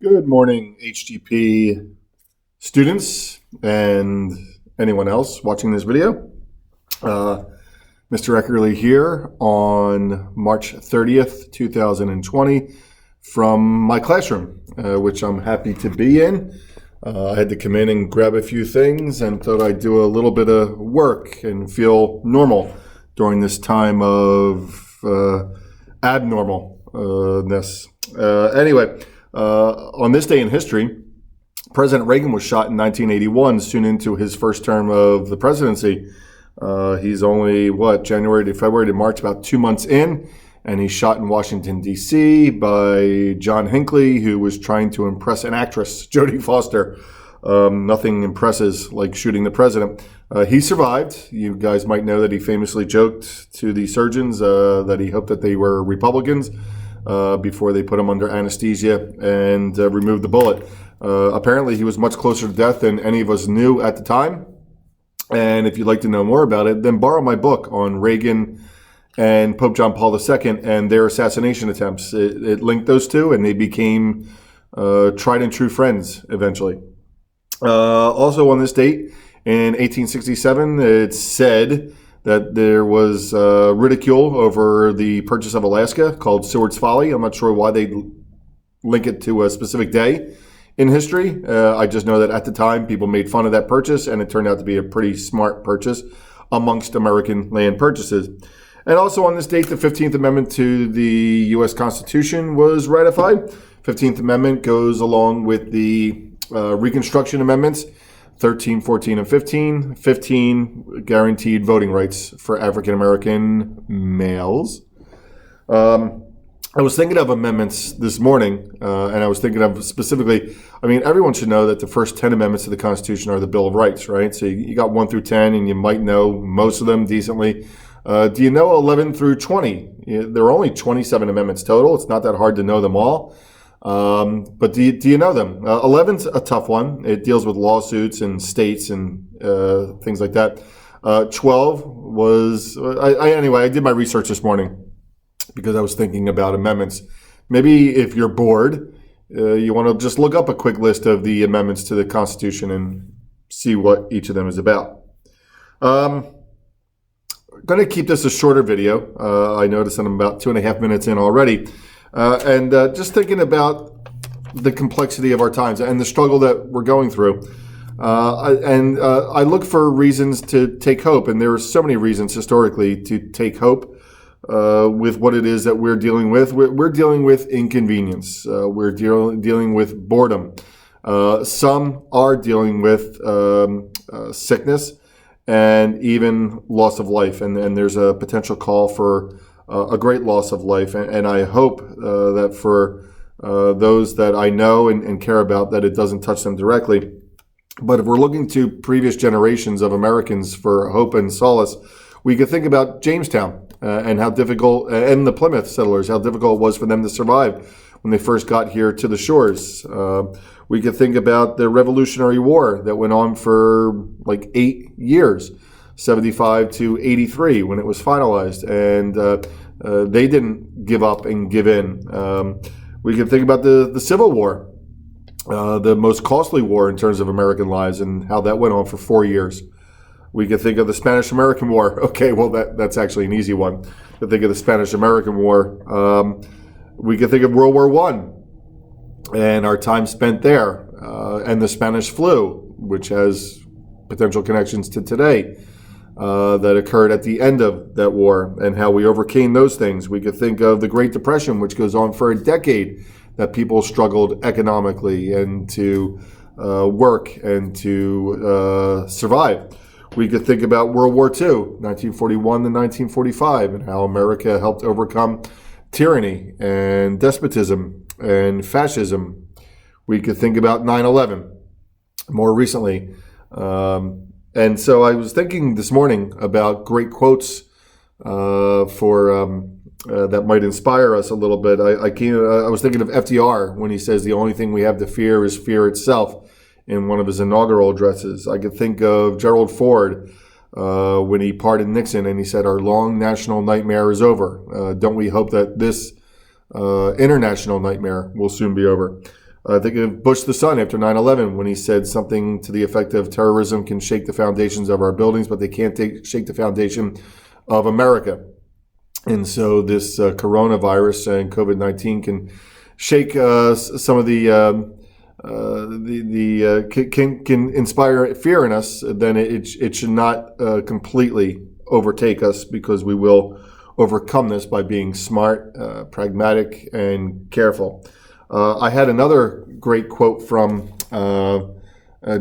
Good morning, HGP students and anyone else watching this video. Mr. Eckerly here on March 30th, 2020 from my classroom, which I'm happy to be in. I had to come in and grab a few things and thought I'd do a little bit of work and feel normal during this time of abnormalness. Anyway, on this day in history, President Reagan was shot in 1981, soon into his first term of the presidency. He's only, January to February to March, about 2 months in, and he's shot in Washington, D.C. by John Hinckley, who was trying to impress an actress, Jodie Foster. Nothing impresses like shooting the president. He survived. You guys might know that he famously joked to the surgeons that he hoped that they were Republicans before they put him under anesthesia and removed the bullet. Apparently, he was much closer to death than any of us knew at the time. And if you'd like to know more about it, then borrow my book on Reagan and Pope John Paul II and their assassination attempts. It linked those two, and they became tried and true friends eventually. Also on this date, in 1867, it's said that there was ridicule over the purchase of Alaska called Seward's Folly. I'm not sure why they link it to a specific day in history. I just know that at the time, people made fun of that purchase, and it turned out to be a pretty smart purchase amongst American land purchases. And also on this date, the 15th Amendment to the U.S. Constitution was ratified. 15th Amendment goes along with the Reconstruction Amendments, 13, 14, and 15. 15 guaranteed voting rights for African-American males. I was thinking of amendments this morning, and I was thinking of specifically, everyone should know that the first 10 amendments to the Constitution are the Bill of Rights, right? So you got 1 through 10, and you might know most of them decently. Do you know 11 through 20? There are only 27 amendments total. It's not that hard to know them all. But do you know them? 11's a tough one. It deals with lawsuits and states and things like that. 12 was, anyway, I did my research this morning because I was thinking about amendments. Maybe if you're bored, you want to just look up a quick list of the amendments to the Constitution and see what each of them is about. Going to keep this a shorter video. I noticed that I'm about 2.5 minutes in already. And just thinking about the complexity of our times and the struggle that we're going through. I look for reasons to take hope, and there are so many reasons historically to take hope with what it is that we're dealing with. We're dealing with inconvenience. We're dealing with boredom. Some are dealing with sickness and even loss of life. And there's a potential call for a great loss of life. And I hope that for those that I know and care about, that it doesn't touch them directly. But if we're looking to previous generations of Americans for hope and solace, we could think about Jamestown and how difficult, and the Plymouth settlers, how difficult it was for them to survive when they first got here to the shores. We could think about the Revolutionary War that went on for like 8 years, 75 to 83, when it was finalized, and they didn't give up and give in. We could think about the Civil War, the most costly war in terms of American lives, and how that went on for 4 years. We could think of the Spanish-American War. Okay, well, that's actually an easy one to think of the Spanish-American War. We could think of World War I and our time spent there, and the Spanish flu, which has potential connections to today, that occurred at the end of that war, and how we overcame those things. We could think of the Great Depression, which goes on for a decade, that people struggled economically and to work and to survive. We could think about World War II, 1941 to 1945, and how America helped overcome tyranny and despotism and fascism. We could think about 9/11 more recently. And so I was thinking this morning about great quotes that might inspire us a little bit. I was thinking of FDR when he says the only thing we have to fear is fear itself in one of his inaugural addresses. I could think of Gerald Ford when he pardoned Nixon and he said, "Our long national nightmare is over. Don't we hope that this international nightmare will soon be over?" Think of Bush the son after 9/11 when he said something to the effect of terrorism can shake the foundations of our buildings, but they can't shake the foundation of America. And so this coronavirus and COVID-19 can shake some of can inspire fear in us. Then it should not completely overtake us, because we will overcome this by being smart, pragmatic, and careful. I had another great quote from